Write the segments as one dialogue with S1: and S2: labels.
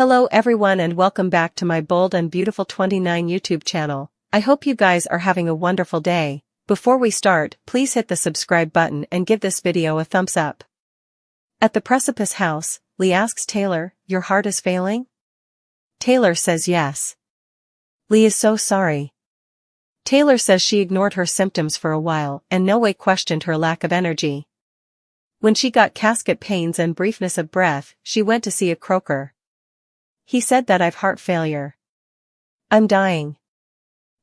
S1: Hello everyone and welcome back to my Bold and Beautiful 29 YouTube channel. I hope you guys are having a wonderful day. Before we start, please hit the subscribe button and give this video a thumbs up. At the precipice house, Lee asks Taylor, "Your heart is failing?" Taylor says yes. Lee is so sorry. Taylor says she ignored her symptoms for a while and no way questioned her lack of energy. When she got casket pains and briefness of breath, she went to see a croaker. He said that I've heart failure. I'm dying.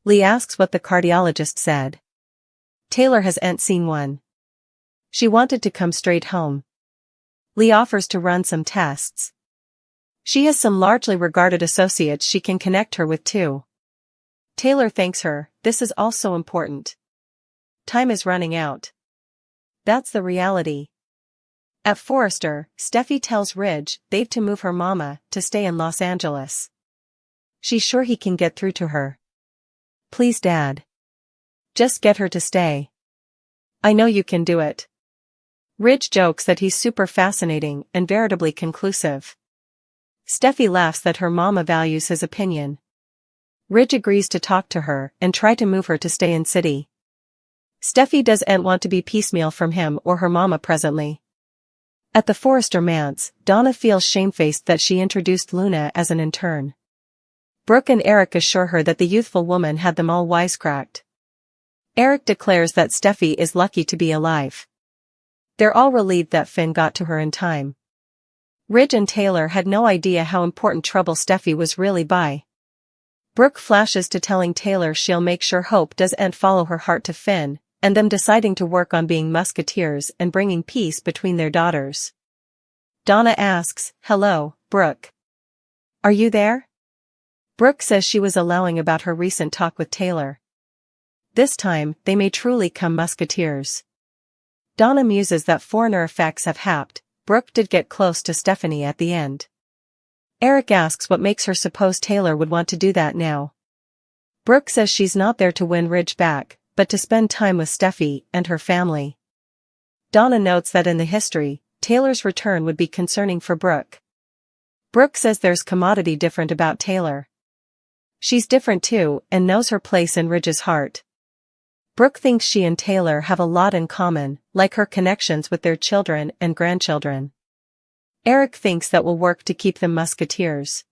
S1: Lee asks what the cardiologist said. Taylor hasn't seen one. She wanted to come straight home. Lee offers to run some tests. She has some largely regarded associates she can connect her with too. Taylor thanks her, this is all so important. Time is running out. That's the reality. At Forrester, Steffi tells Ridge they've to move her mama to stay in Los Angeles. She's sure he can get through to her. Please Dad. Just get her to stay. I know you can do it. Ridge jokes that he's super fascinating and veritably conclusive. Steffi laughs that her mama values his opinion. Ridge agrees to talk to her and try to move her to stay in city. Steffi doesn't want to be piecemeal from him or her mama presently. At the Forrester manse, Donna feels shamefaced that she introduced Luna as an intern. Brooke and Eric assure her that the youthful woman had them all wisecracked. Eric declares that Steffi is lucky to be alive. They're all relieved that Finn got to her in time. Ridge and Taylor had no idea how important trouble Steffi was really by. Brooke flashes to telling Taylor she'll make sure Hope doesn't follow her heart to Finn, and them deciding to work on being musketeers and bringing peace between their daughters. Donna asks, "Hello, Brooke. Are you there?" Brooke says she was allowing about her recent talk with Taylor. This time, they may truly come musketeers. Donna muses that foreigner effects have happed. Brooke did get close to Stephanie at the end. Eric asks what makes her suppose Taylor would want to do that now. Brooke says she's not there to win Ridge back, but to spend time with Steffi and her family. Donna notes that in the history, Taylor's return would be concerning for Brooke. Brooke says there's commodity different about Taylor. She's different too and knows her place in Ridge's heart. Brooke thinks she and Taylor have a lot in common, like her connections with their children and grandchildren. Eric thinks that will work to keep them musketeers.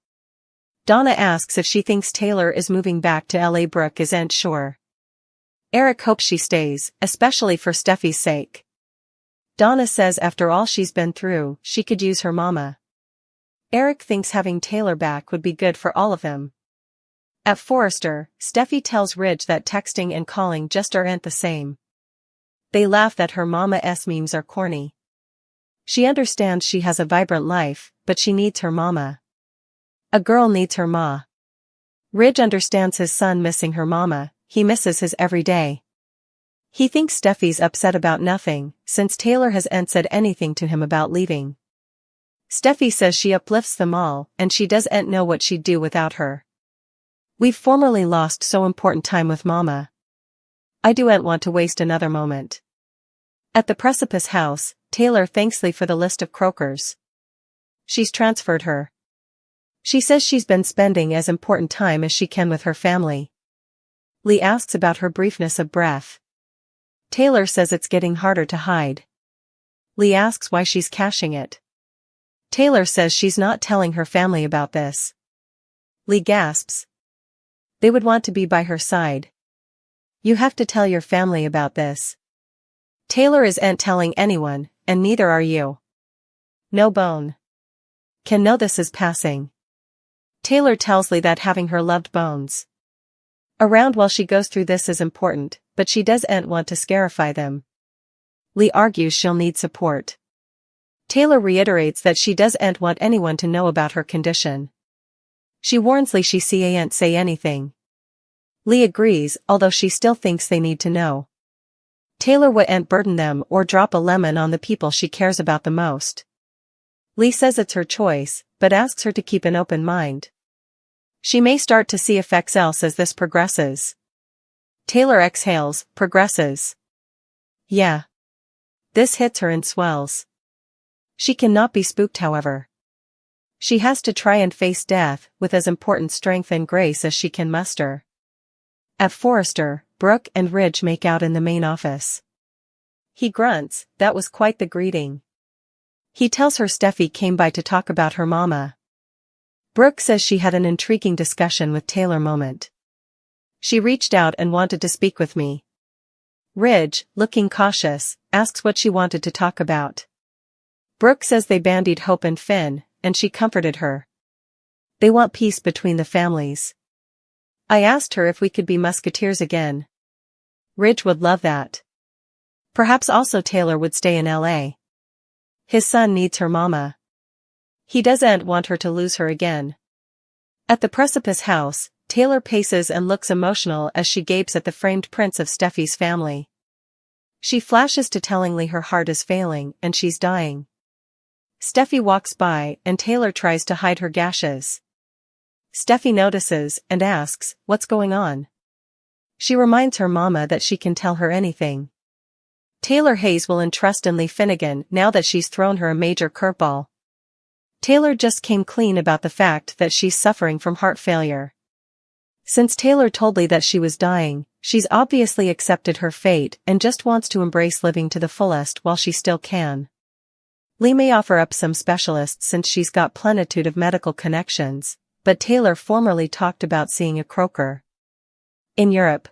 S1: Donna asks if she thinks Taylor is moving back to LA. Brooke isn't sure. Eric hopes she stays, especially for Steffi's sake. Donna says after all she's been through, she could use her mama. Eric thinks having Taylor back would be good for all of them. At Forrester, Steffi tells Ridge that texting and calling just aren't the same. They laugh that her mama's memes are corny. She understands she has a vibrant life, but she needs her mama. A girl needs her ma. Ridge understands his son missing her mama, he misses his every day. He thinks Steffi's upset about nothing, since Taylor hasn't said anything to him about leaving. Steffi says she uplifts them all, and she doesn't know what she'd do without her. We've formerly lost so important time with mama. I don't want to waste another moment. At the precipice house, Taylor thanks Lee for the list of croakers. She's transferred her. She says she's been spending as important time as she can with her family. Lee asks about her briefness of breath. Taylor says it's getting harder to hide. Lee asks why she's caching it. Taylor says she's not telling her family about this. Lee gasps. They would want to be by her side. You have to tell your family about this. Taylor isn't telling anyone, and neither are you. No bone can know this is passing. Taylor tells Lee that having her loved bones around while she goes through this is important, but she doesn't want to scarify them. Lee argues she'll need support. Taylor reiterates that she doesn't want anyone to know about her condition. She warns Lee she can't say anything. Lee agrees, although she still thinks they need to know. Taylor wouldn't burden them or drop a lemon on the people she cares about the most. Lee says it's her choice, but asks her to keep an open mind. She may start to see effects else as this progresses. Taylor exhales, progresses. Yeah. This hits her in swells. She cannot be spooked however. She has to try and face death with as important strength and grace as she can muster. At Forrester, Brooke and Ridge make out in the main office. He grunts, that was quite the greeting. He tells her Steffi came by to talk about her mama. Brooke says she had an intriguing discussion with Taylor moment. She reached out and wanted to speak with me. Ridge, looking cautious, asks what she wanted to talk about. Brooke says they bandied Hope and Finn, and she comforted her. They want peace between the families. I asked her if we could be musketeers again. Ridge would love that. Perhaps also Taylor would stay in LA. His son needs her mama. He doesn't want her to lose her again. At the Precipice house, Taylor paces and looks emotional as she gapes at the framed prints of Steffi's family. She flashes to tellingly her heart is failing and she's dying. Steffi walks by and Taylor tries to hide her gashes. Steffi notices and asks, what's going on? She reminds her mama that she can tell her anything. Taylor Hayes will entrust in Lee Finnegan now that she's thrown her a major curveball. Taylor just came clean about the fact that she's suffering from heart failure. Since Taylor told Lee that she was dying, she's obviously accepted her fate and just wants to embrace living to the fullest while she still can. Lee may offer up some specialists since she's got plenitude of medical connections, but Taylor formerly talked about seeing a croaker. In Europe,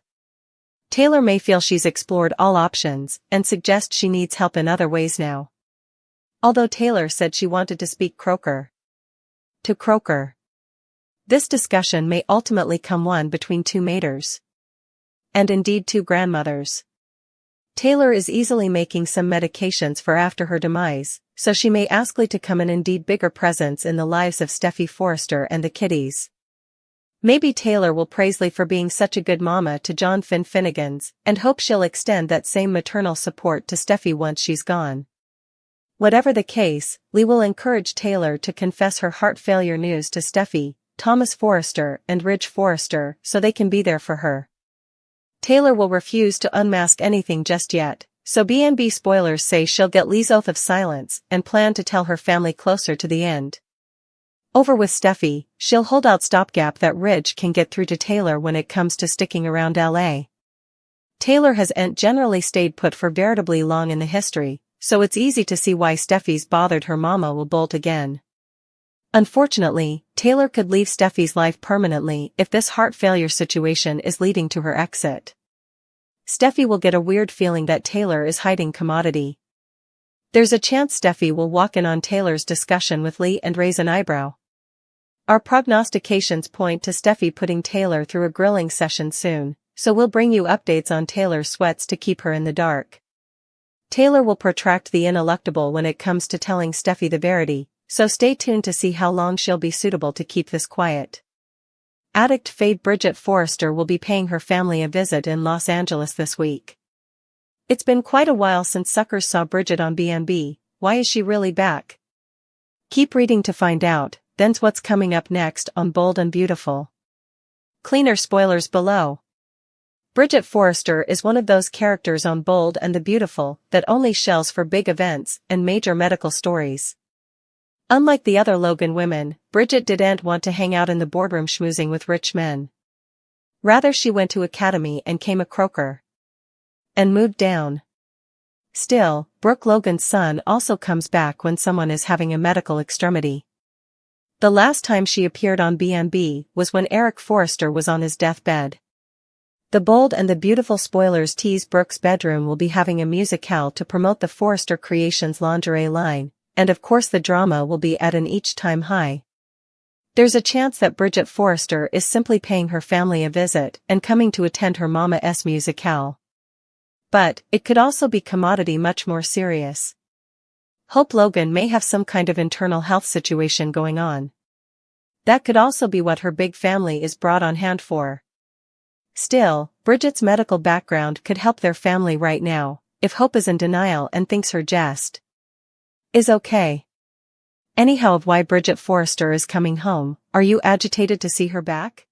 S1: Taylor may feel she's explored all options and suggest she needs help in other ways now. Although Taylor said she wanted to speak croaker to croaker. This discussion may ultimately come one between two maters. And indeed two grandmothers. Taylor is easily making some medications for after her demise, so she may ask Lee to come an indeed bigger presence in the lives of Steffi Forrester and the kiddies. Maybe Taylor will praise Lee for being such a good mama to John Finnegans, and hope she'll extend that same maternal support to Steffi once she's gone. Whatever the case, Lee will encourage Taylor to confess her heart failure news to Steffi, Thomas Forrester and Ridge Forrester so they can be there for her. Taylor will refuse to unmask anything just yet, so B&B spoilers say she'll get Lee's oath of silence and plan to tell her family closer to the end. Over with Steffi, she'll hold out stopgap that Ridge can get through to Taylor when it comes to sticking around LA. Taylor hasn't generally stayed put for veritably long in the history, so it's easy to see why Steffi's bothered her mama will bolt again. Unfortunately, Taylor could leave Steffi's life permanently if this heart failure situation is leading to her exit. Steffi will get a weird feeling that Taylor is hiding commodity. There's a chance Steffi will walk in on Taylor's discussion with Lee and raise an eyebrow. Our prognostications point to Steffi putting Taylor through a grilling session soon, so we'll bring you updates on Taylor's sweats to keep her in the dark. Taylor will protract the ineluctable when it comes to telling Steffi the verity, so stay tuned to see how long she'll be suitable to keep this quiet. Addict fave Bridget Forrester will be paying her family a visit in Los Angeles this week. It's been quite a while since suckers saw Bridget on B&B, why is she really back? Keep reading to find out, then's what's coming up next on Bold and Beautiful. Cleaner spoilers below. Bridget Forrester is one of those characters on Bold and the Beautiful that only shells for big events and major medical stories. Unlike the other Logan women, Bridget didn't want to hang out in the boardroom schmoozing with rich men. Rather she went to academy and came a croaker. And moved down. Still, Brooke Logan's son also comes back when someone is having a medical extremity. The last time she appeared on B&B was when Eric Forrester was on his deathbed. The Bold and the Beautiful spoilers tease Brooke's bedroom will be having a musicale to promote the Forrester Creations lingerie line, and of course the drama will be at an each-time high. There's a chance that Bridget Forrester is simply paying her family a visit and coming to attend her mama's musicale. But, it could also be commodity much more serious. Hope Logan may have some kind of internal health situation going on. That could also be what her big family is brought on hand for. Still, Bridget's medical background could help their family right now, if Hope is in denial and thinks her jest is okay. Anyhow, of why Bridget Forrester is coming home, are you agitated to see her back?